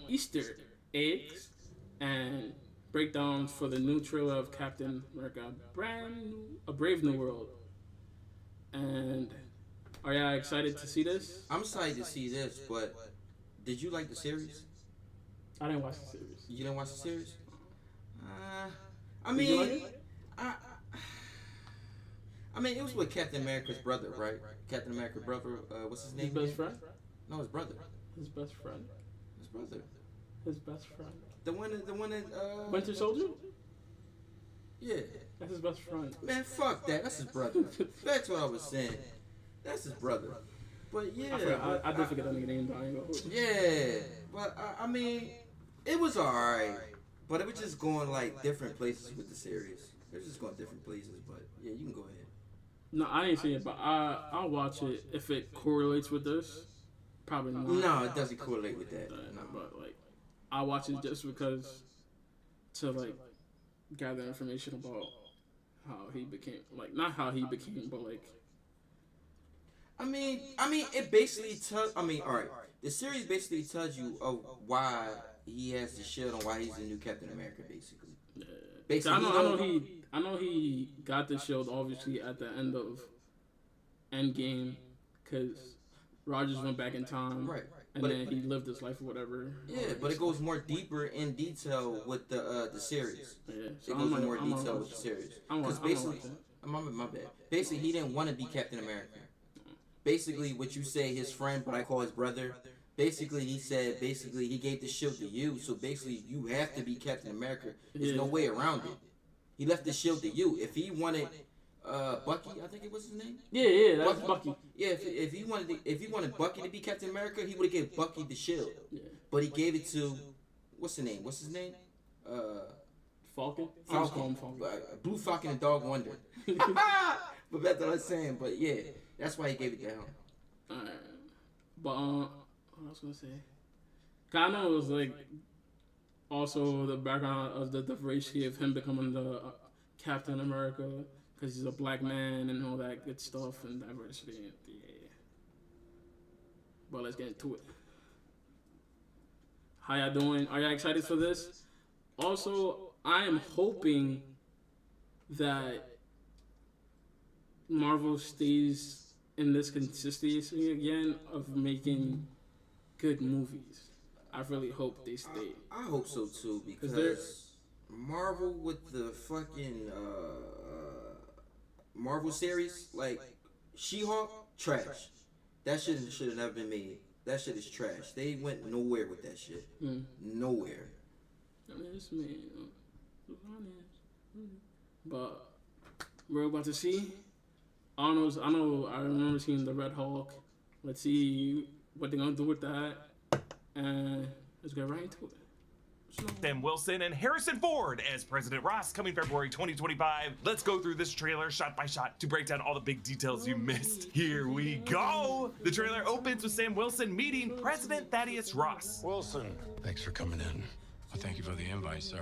Easter eggs and breakdowns for the new trailer of Captain America: A Brave New World. And are y'all excited to see this? I'm excited to see this, but did you like the series? I didn't watch the series. You didn't watch the series? I Did you like mean, it? I, I mean, it was with Captain America's brother, right? Captain America's brother. What's his His name? best friend? No, his brother. His best friend? His brother. His best friend. The one that. Winter Soldier? Yeah. That's his best friend. Man, fuck that. That's his brother. That's what I was saying. That's his brother. But yeah. I did forget that nigga name, but I ain't gonna hold you. Yeah. But I mean, it was alright. But it was just going like different places with the series. It was just going different places. But yeah, you can go ahead. No, I ain't seen it, but I'll watch it if it correlates with this. Probably not. No, it doesn't correlate with that. No. But like, I'll watch it just because to like gather information about how he became, like, not how he became, but like. I mean, it basically tells. I mean, all right. The series basically tells you of why he has the shield and why he's the new Captain America, basically. Yeah. Basically, I know he got the shield obviously at the end of Endgame, because Rogers went back in time, right? And then he lived his life or whatever. Yeah, but it goes more deeper in detail with the series. Yeah, so it goes in more detail with the series. Because basically, my bad. Basically, he didn't want to be Captain America. Basically, what you say, his friend, what I call his brother. Basically, he said, he gave the shield to you. So basically, you have to be Captain America. There's no way around it. He left the shield to you. If he wanted Bucky, I think it was his name. Yeah, that's Bucky. Yeah, if he wanted Bucky to be Captain America, he would have gave Bucky the shield. Yeah. But he gave it to what's his name? Falcon. Falcon. Blue Falcon and Dog Wonder. But that's what I'm saying. But yeah, that's why he gave it to him. Alright. But what I was gonna say, I know it was like also the background of the diversity of him becoming the Captain America, because he's a black man and all that good stuff and diversity. Yeah. But let's get into it. How y'all doing? Are y'all excited for this? Also, I am hoping that Marvel stays in this consistency again of making good movies. I really hope they stay. I hope so too, because Marvel with the fucking Marvel series, like She-Hulk, trash. That shit should have never been made. That shit is trash. They went nowhere with that shit. Nowhere. I mean, it's me. But we're about to see. I remember seeing the Red Hulk. Let's see what they're gonna do with that. And let's get right into it. Sam Wilson and Harrison Ford as President Ross, coming February 2025. Let's go through this trailer shot by shot to break down all the big details you missed. Here we go. The trailer opens with Sam Wilson meeting President Thaddeus Ross. Wilson, thanks for coming in. Well, thank you for the invite, sir.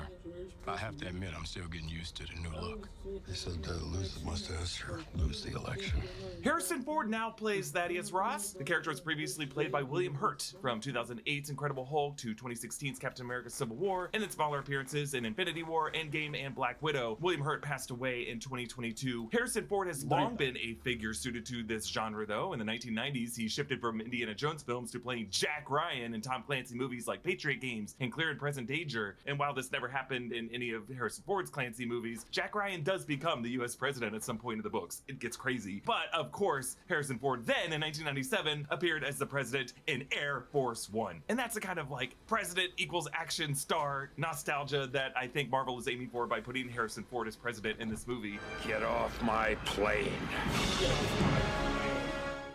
I have to admit, I'm still getting used to the new look. They said lose the mustache or lose the election. Harrison Ford now plays Thaddeus Ross. The character was previously played by William Hurt from 2008's Incredible Hulk to 2016's Captain America: Civil War, and its smaller appearances in Infinity War, Endgame, and Black Widow. William Hurt passed away in 2022. Harrison Ford has long been a figure suited to this genre, though. In the 1990s, he shifted from Indiana Jones films to playing Jack Ryan in Tom Clancy movies like Patriot Games and Clear and Present Danger. And while this never happened in any of Harrison Ford's Clancy movies, Jack Ryan does become the US president at some point in the books. It gets crazy. But of course, Harrison Ford then in 1997 appeared as the president in Air Force One. And that's the kind of like president equals action star nostalgia that I think Marvel is aiming for by putting Harrison Ford as president in this movie. Get off my plane.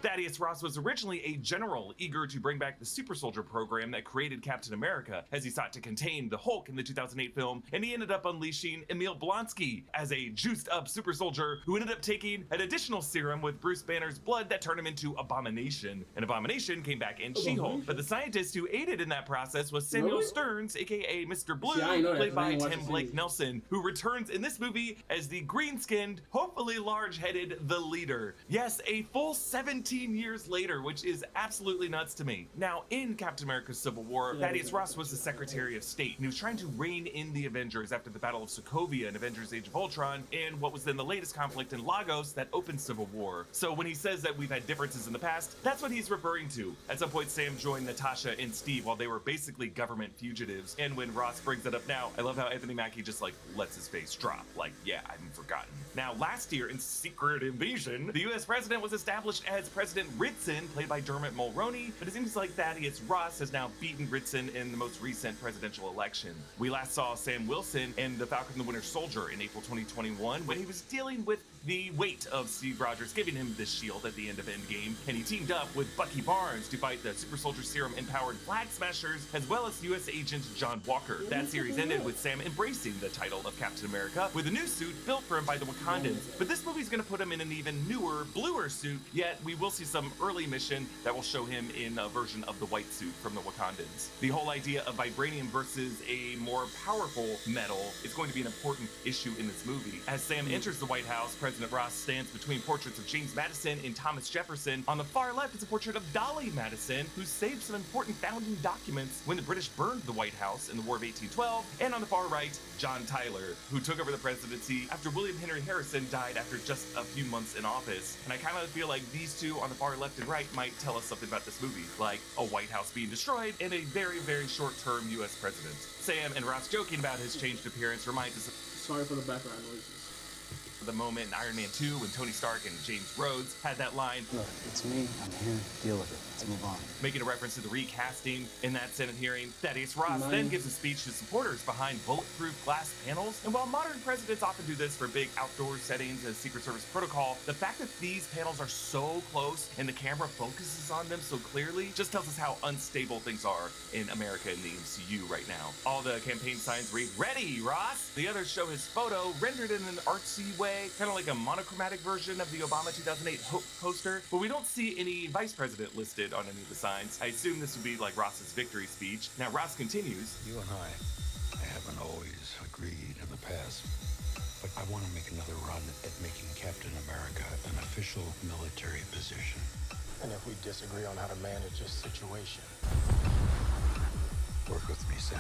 Thaddeus Ross was originally a general eager to bring back the super soldier program that created Captain America as he sought to contain the Hulk in the 2008 film, and he ended up unleashing Emil Blonsky as a juiced up super soldier who ended up taking an additional serum with Bruce Banner's blood that turned him into Abomination. And Abomination came back in She-Hulk, but the scientist who aided in that process was Samuel Stearns, aka Mr. Blue, played by Tim Blake Nelson, who returns in this movie as the green-skinned, hopefully large-headed, the leader. Yes, a full 17 15 years later, which is absolutely nuts to me. Now, in Captain America Civil War, Thaddeus Ross was the Secretary of State, and he was trying to rein in the Avengers after the Battle of Sokovia in Avengers Age of Ultron, and what was then the latest conflict in Lagos that opened Civil War. So when he says that we've had differences in the past, that's what he's referring to. At some point, Sam joined Natasha and Steve while they were basically government fugitives, and when Ross brings it up now, I love how Anthony Mackie just like lets his face drop, like, yeah, I haven't forgotten. Now, last year in Secret Invasion, the US president was established as President Ritson, played by Dermot Mulroney, but it seems like Thaddeus Ross has now beaten Ritson in the most recent presidential election. We last saw Sam Wilson in The Falcon and the Winter Soldier in April 2021 when he was dealing with the weight of Steve Rogers giving him this shield at the end of Endgame, and he teamed up with Bucky Barnes to fight the Super Soldier Serum empowered Flag Smashers, as well as US agent John Walker. That series ended with Sam embracing the title of Captain America with a new suit built for him by the Wakandans, but this movie's gonna put him in an even newer, bluer suit, yet we will see some early mission that will show him in a version of the white suit from the Wakandans. The whole idea of vibranium versus a more powerful metal is going to be an important issue in this movie. As Sam enters the White House, President Ross stands between portraits of James Madison and Thomas Jefferson. On the far left is a portrait of Dolly Madison, who saved some important founding documents when the British burned the White House in the War of 1812. And on the far right, John Tyler, who took over the presidency after William Henry Harrison died after just a few months in office. And I kind of feel like these two on the far left and right might tell us something about this movie, like a White House being destroyed and a very, very short-term US president. Sam and Ross joking about his changed appearance reminds us of Sorry for the background noises. the moment in Iron Man 2 when Tony Stark and James Rhodes had that line, "Look, it's me. I'm here. Deal with it. Let's move on." making a reference to the recasting in that Senate hearing. Thaddeus Ross then gives a speech to supporters behind bulletproof glass panels, and while modern presidents often do this for big outdoor settings as Secret Service protocol, the fact that these panels are so close and the camera focuses on them so clearly just tells us how unstable things are in America in the MCU right now. All the campaign signs read, "Ready, Ross!" The others show his photo rendered in an artsy way, kind of like a monochromatic version of the Obama 2008 Hope poster, but we don't see any vice president listed on any of the signs. I assume this would be like Ross's victory speech. Now Ross continues, You and I haven't always agreed in the past, but I want to make another run at making Captain America an official military position. And if we disagree on how to manage this situation, Work with me, Sam.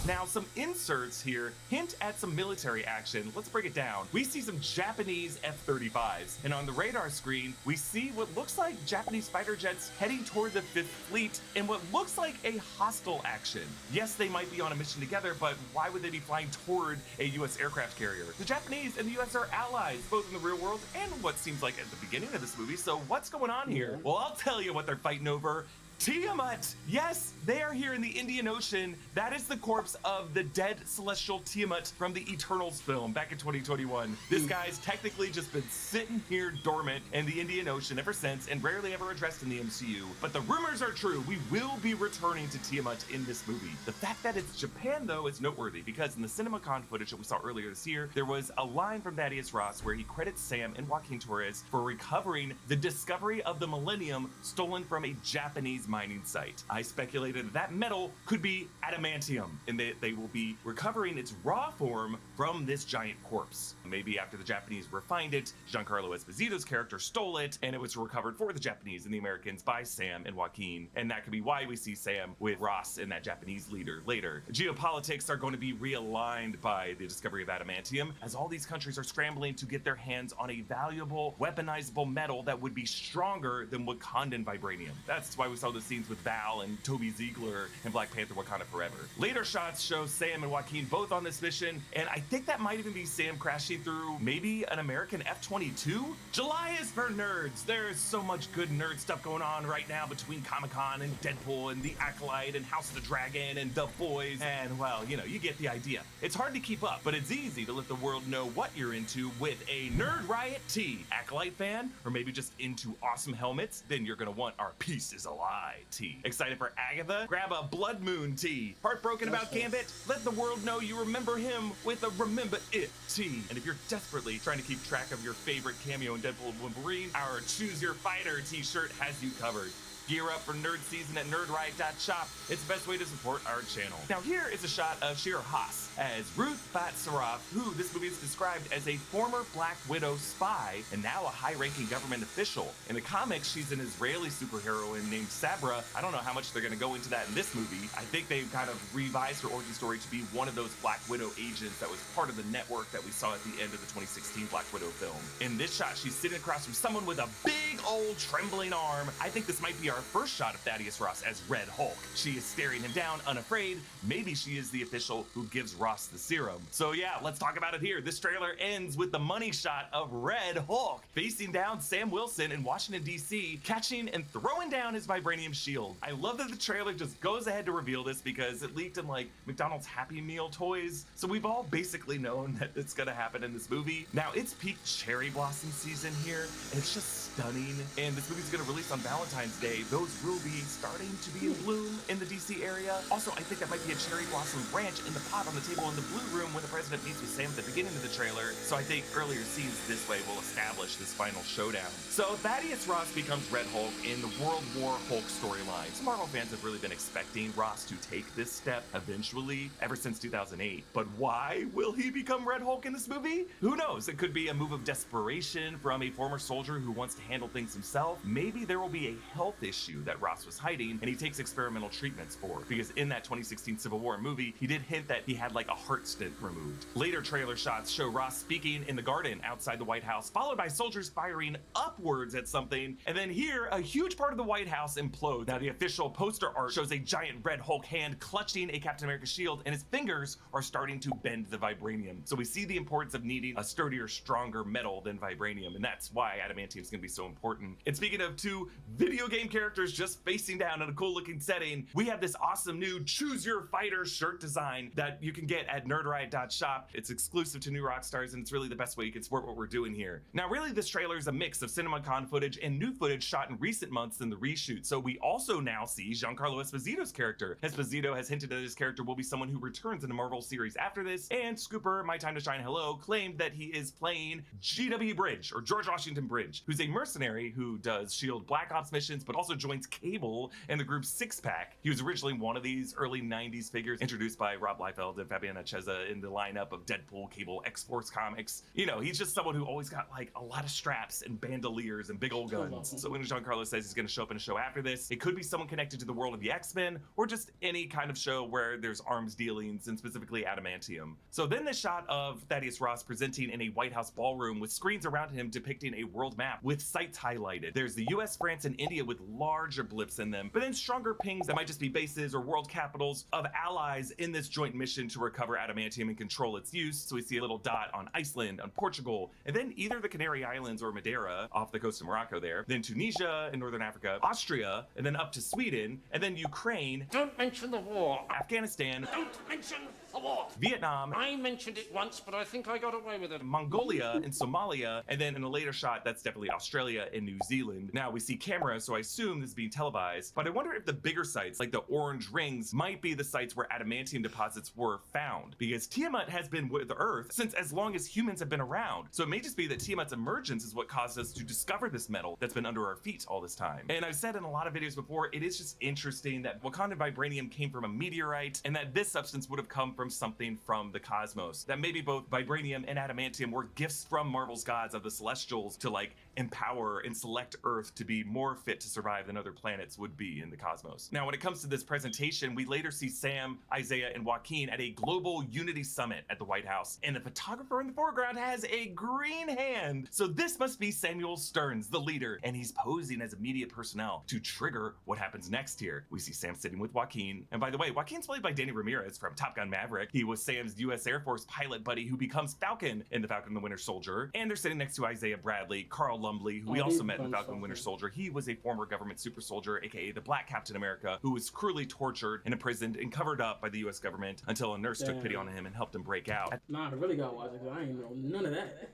Now, some inserts here hint at some military action. Let's break it down. We see some Japanese F-35s, and on the radar screen, we see what looks like Japanese fighter jets heading toward the Fifth Fleet in what looks like a hostile action. Yes, they might be on a mission together, but why would they be flying toward a U.S. aircraft carrier? The Japanese and the U.S. are allies, both in the real world and what seems like at the beginning of this movie, so what's going on here? Well, I'll tell you what they're fighting over. Tiamat! Yes, they are here in the Indian Ocean. That is the corpse of the dead celestial Tiamat from the Eternals film back in 2021. This guy's technically just been sitting here dormant in the Indian Ocean ever since and rarely ever addressed in the MCU. But the rumors are true. We will be returning to Tiamat in this movie. The fact that it's Japan, though, is noteworthy because in the CinemaCon footage that we saw earlier this year, there was a line from Thaddeus Ross where he credits Sam and Joaquin Torres for recovering the discovery of the Millennium stolen from a Japanese mining site. I speculated that metal could be adamantium and that they will be recovering its raw form from this giant corpse. Maybe after the Japanese refined it, Giancarlo Esposito's character stole it and it was recovered for the Japanese and the Americans by Sam and Joaquin, and that could be why we see Sam with Ross and that Japanese leader later. Geopolitics are going to be realigned by the discovery of adamantium as all these countries are scrambling to get their hands on a valuable weaponizable metal that would be stronger than Wakandan vibranium. That's why we saw the scenes with Val and Toby Ziegler and Black Panther Wakanda Forever. Later shots show Sam and Joaquin both on this mission, and I think that might even be Sam crashing through maybe an American F-22? July is for nerds. There's so much good nerd stuff going on right now between Comic-Con and Deadpool and The Acolyte and House of the Dragon and The Boys, and well, you know, you get the idea. It's hard to keep up, but it's easy to let the world know what you're into with a Nerd Riot tee. Acolyte fan? Or maybe just into awesome helmets? Then you're gonna want our Peace is a Lie tee. Excited for Agatha? Grab a Blood Moon tee. Heartbroken about Gambit? Let the world know you remember him with a Remember It tee. And if you're desperately trying to keep track of your favorite cameo in Deadpool and Wolverine, our Choose Your Fighter t-shirt has you covered. Gear up for nerd season at nerdriot.shop. It's the best way to support our channel. Now here is a shot of Shira Haas as Ruth Bat Saraf, who this movie is described as a former Black Widow spy and now a high-ranking government official. In the comics, she's an Israeli superheroine named Sabra. I don't know how much they're going to go into that in this movie. I think they've kind of revised her origin story to be one of those Black Widow agents that was part of the network that we saw at the end of the 2016 Black Widow film. In this shot, she's sitting across from someone with a big old trembling arm. I think this might be our first shot of Thaddeus Ross as Red Hulk. She is staring him down, unafraid. Maybe she is the official who gives Ross the serum. So yeah, let's talk about it here. This trailer ends with the money shot of Red Hulk facing down Sam Wilson in Washington, D.C., catching and throwing down his vibranium shield. I love that the trailer just goes ahead to reveal this because it leaked in like McDonald's Happy Meal toys. So we've all basically known that it's gonna happen in this movie. Now it's peak cherry blossom season here, and it's just stunning. And this movie's gonna release on Valentine's Day. Those will be starting to be in bloom in the DC area. Also, I think that might be a cherry blossom branch in the pot on the table in the blue room when the president meets with Sam at the beginning of the trailer. So I think earlier scenes this way will establish this final showdown. So Thaddeus Ross becomes Red Hulk in the World War Hulk storyline. So Marvel fans have really been expecting Ross to take this step eventually ever since 2008. But why will he become Red Hulk in this movie? Who knows? It could be a move of desperation from a former soldier who wants to handle things himself. Maybe there will be a health issue that Ross was hiding and he takes experimental treatments for. Because in that 2016 Civil War movie, he did hint that he had like a heart stent removed. Later trailer shots show Ross speaking in the garden outside the White House, followed by soldiers firing upwards at something. And then here, a huge part of the White House implodes. Now the official poster art shows a giant Red Hulk hand clutching a Captain America shield, and his fingers are starting to bend the vibranium. So we see the importance of needing a sturdier, stronger metal than vibranium, and that's why adamantium is going to be so important. And speaking of two video game characters just facing down in a cool looking setting, we have this awesome new Choose Your Fighter shirt design that you can get at nerdriot.shop. It's exclusive to New Rockstars, and it's really the best way you can support what we're doing here. Now really this trailer is a mix of CinemaCon footage and new footage shot in recent months in the reshoot. So we also now see Giancarlo Esposito's character. Esposito has hinted that his character will be someone who returns in the Marvel series after this, and Scooper, My Time to Shine Hello, claimed that he is playing GW Bridge, or George Washington Bridge, who's a mercenary who does SHIELD Black Ops missions, but also joins Cable in the group Six Pack. He was originally one of these early 90s figures introduced by Rob Liefeld and Fabiana Chiesa in the lineup of Deadpool, Cable, X-Force comics. You know, he's just someone who always got like a lot of straps and bandoliers and big old guns. So when Giancarlo says he's going to show up in a show after this, it could be someone connected to the world of the X-Men, or just any kind of show where there's arms dealings and specifically adamantium. So then the shot of Thaddeus Ross presenting in a White House ballroom with screens around him depicting a world map with sites highlighted. There's the US, France, and India with larger blips in them, but then stronger pings that might just be bases or world capitals of allies in this joint mission to recover adamantium and control its use. So we see a little dot on Iceland, on Portugal, and then either the Canary Islands or Madeira off the coast of Morocco there, then Tunisia in Northern Africa, Austria, and then up to Sweden, and then Ukraine. Don't mention the war. Afghanistan. Don't mention the war. Vietnam. I mentioned it once, but I think I got away with it. Mongolia and Somalia, and then in a later shot, that's definitely Australia and New Zealand. Now we see cameras, so I assume this is being televised, but I wonder if the bigger sites, like the orange rings, might be the sites where adamantium deposits were found, because Tiamat has been with Earth since as long as humans have been around. So it may just be that Tiamat's emergence is what caused us to discover this metal that's been under our feet all this time. And I've said in a lot of videos before, it is just interesting that Wakandan vibranium came from a meteorite, and that this substance would have come from something from the cosmos. That maybe both vibranium and adamantium were gifts from Marvel's gods of the Celestials to like empower and select Earth to be more fit to survive than other planets would be in the cosmos. Now, when it comes to this presentation, we later see Sam, Isaiah, and Joaquin at a global unity summit at the White House, and the photographer in the foreground has a green hand. So this must be Samuel Stearns, the leader, and he's posing as immediate personnel to trigger what happens next here. We see Sam sitting with Joaquin, and by the way, Joaquin's played by Danny Ramirez from Top Gun Maverick. He was Sam's US Air Force pilot buddy who becomes Falcon in The Falcon and the Winter Soldier, and they're sitting next to Isaiah Bradley, Carl Lumbly, who we also met in The Falcon and Winter Soldier. He was a former government super soldier, aka the Black Captain America, who was cruelly tortured and imprisoned and covered up by the US government until a nurse took pity on him and helped him break out. Nah, I really gotta watch it because I ain't know none of that.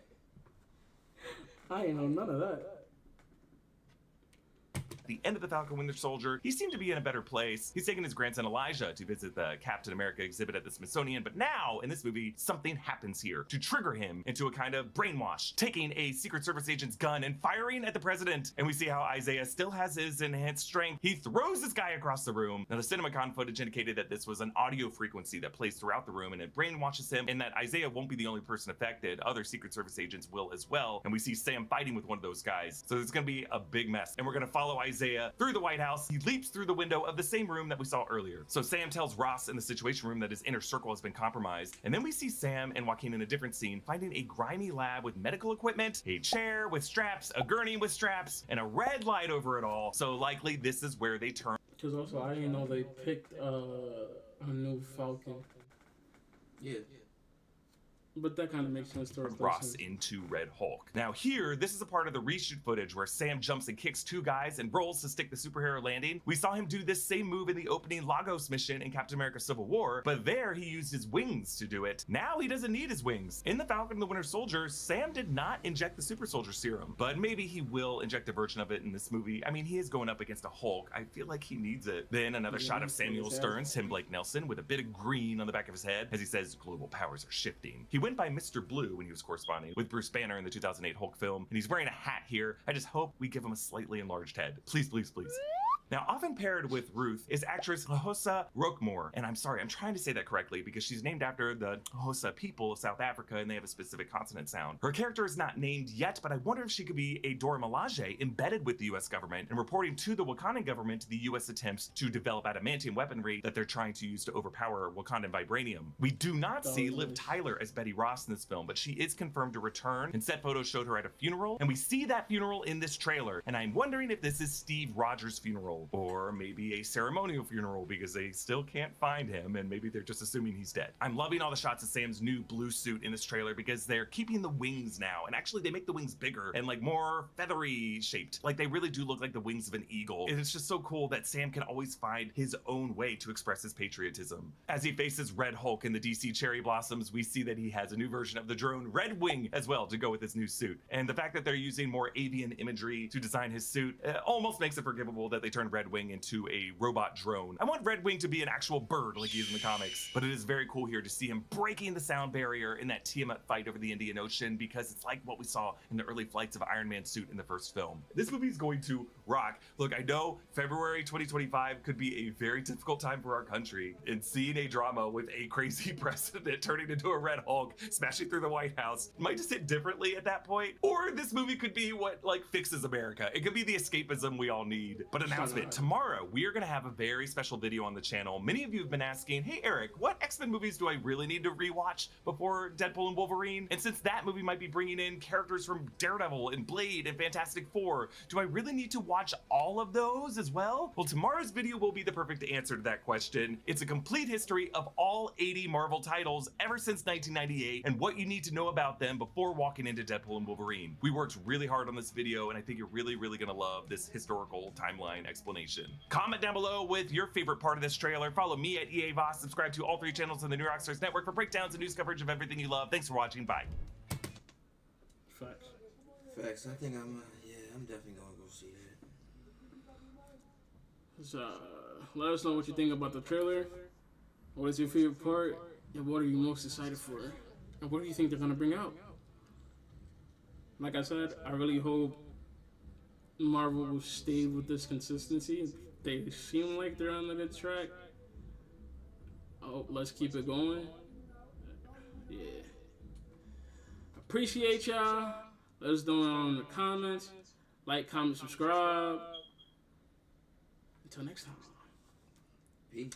I ain't know none of that. At the end of the Falcon Winter Soldier, he seemed to be in a better place. He's taken his grandson Elijah to visit the Captain America exhibit at the Smithsonian, but now, in this movie, something happens here to trigger him into a kind of brainwash, taking a Secret Service agent's gun and firing at the president. And we see how Isaiah still has his enhanced strength. He throws this guy across the room. Now, the CinemaCon footage indicated that this was an audio frequency that plays throughout the room, and it brainwashes him, and that Isaiah won't be the only person affected. Other Secret Service agents will as well. And we see Sam fighting with one of those guys. So it's gonna be a big mess. And we're gonna follow Isaiah through the White House. He leaps through the window of the same room that we saw earlier. So Sam tells Ross in the Situation Room that his inner circle has been compromised. And then we see Sam and Joaquin in a different scene finding a grimy lab with medical equipment, a chair with straps, a gurney with straps, and a red light over it all. So likely this is where they turn. Because also, I didn't know they picked a new Falcon. Yeah. But that kind of makes sense to Ross into Red Hulk. Now here, this is a part of the reshoot footage where Sam jumps and kicks two guys and rolls to stick the superhero landing. We saw him do this same move in the opening Lagos mission in Captain America Civil War, but there he used his wings to do it. Now he doesn't need his wings. In the Falcon and the Winter Soldier, Sam did not inject the super soldier serum, but maybe he will inject a version of it in this movie. I mean, he is going up against a Hulk. I feel like he needs it. Then another shot of Samuel Stearns, Tim Blake Nelson, with a bit of green on the back of his head as he says global powers are shifting. He went by Mr. Blue when he was corresponding with Bruce Banner in the 2008 Hulk film, and he's wearing a hat here. I just hope we give him a slightly enlarged head. Please, please, please. Now, often paired with Ruth is actress Hossa Roquemore, and I'm sorry, I'm trying to say that correctly because she's named after the Hossa people of South Africa, and they have a specific consonant sound. Her character is not named yet, but I wonder if she could be a Dora Milaje embedded with the US government and reporting to the Wakandan government the US attempts to develop adamantium weaponry that they're trying to use to overpower Wakandan vibranium. We do not see Liv Tyler as Betty Ross in this film, but she is confirmed to return, and set photos showed her at a funeral, and we see that funeral in this trailer, and I'm wondering if this is Steve Rogers' funeral, or maybe a ceremonial funeral because they still can't find him and maybe they're just assuming he's dead. I'm loving all the shots of Sam's new blue suit in this trailer because they're keeping the wings now, and actually they make the wings bigger and like more feathery shaped. Like they really do look like the wings of an eagle. And it's just so cool that Sam can always find his own way to express his patriotism. As he faces Red Hulk in the DC Cherry Blossoms, we see that he has a new version of the drone Red Wing as well to go with his new suit. And the fact that they're using more avian imagery to design his suit almost makes it forgivable that they turned Red Wing into a robot drone. I want Red Wing to be an actual bird like he is in the comics, but it is very cool here to see him breaking the sound barrier in that Tiamat fight over the Indian Ocean because it's like what we saw in the early flights of Iron Man's suit in the first film. This movie is going to rock. Look, I know February 2025 could be a very difficult time for our country, and seeing a drama with a crazy president turning into a Red Hulk, smashing through the White House might just hit differently at that point. Or this movie could be what like fixes America. It could be the escapism we all need. But announcement, tomorrow we are going to have a very special video on the channel. Many of you have been asking, hey Eric, what X-Men movies do I really need to rewatch before Deadpool and Wolverine? And since that movie might be bringing in characters from Daredevil and Blade and Fantastic Four, do I really need to watch all of those as well? Well, tomorrow's video will be the perfect answer to that question. It's a complete history of all 80 Marvel titles ever since 1998 and what you need to know about them before walking into Deadpool and Wolverine. We worked really hard on this video, and I think you're really gonna love this historical timeline explanation. Comment down below with your favorite part of this trailer. Follow me at EA Voss. Subscribe to all 3 channels in the New Rockstars Network for breakdowns and news coverage of everything you love. Thanks for watching. Bye. Facts. Facts. I think I'm definitely gonna go see it. So, let us know what you think about the trailer. What is your favorite part? And what are you most excited for? And what do you think they're gonna bring out? Like I said, I really hope Marvel will stay with this consistency. They seem like they're on a good track. Oh, let's keep it going. Yeah. Appreciate y'all. Let us know in the comments. Like, comment, subscribe. Until next time. Peace.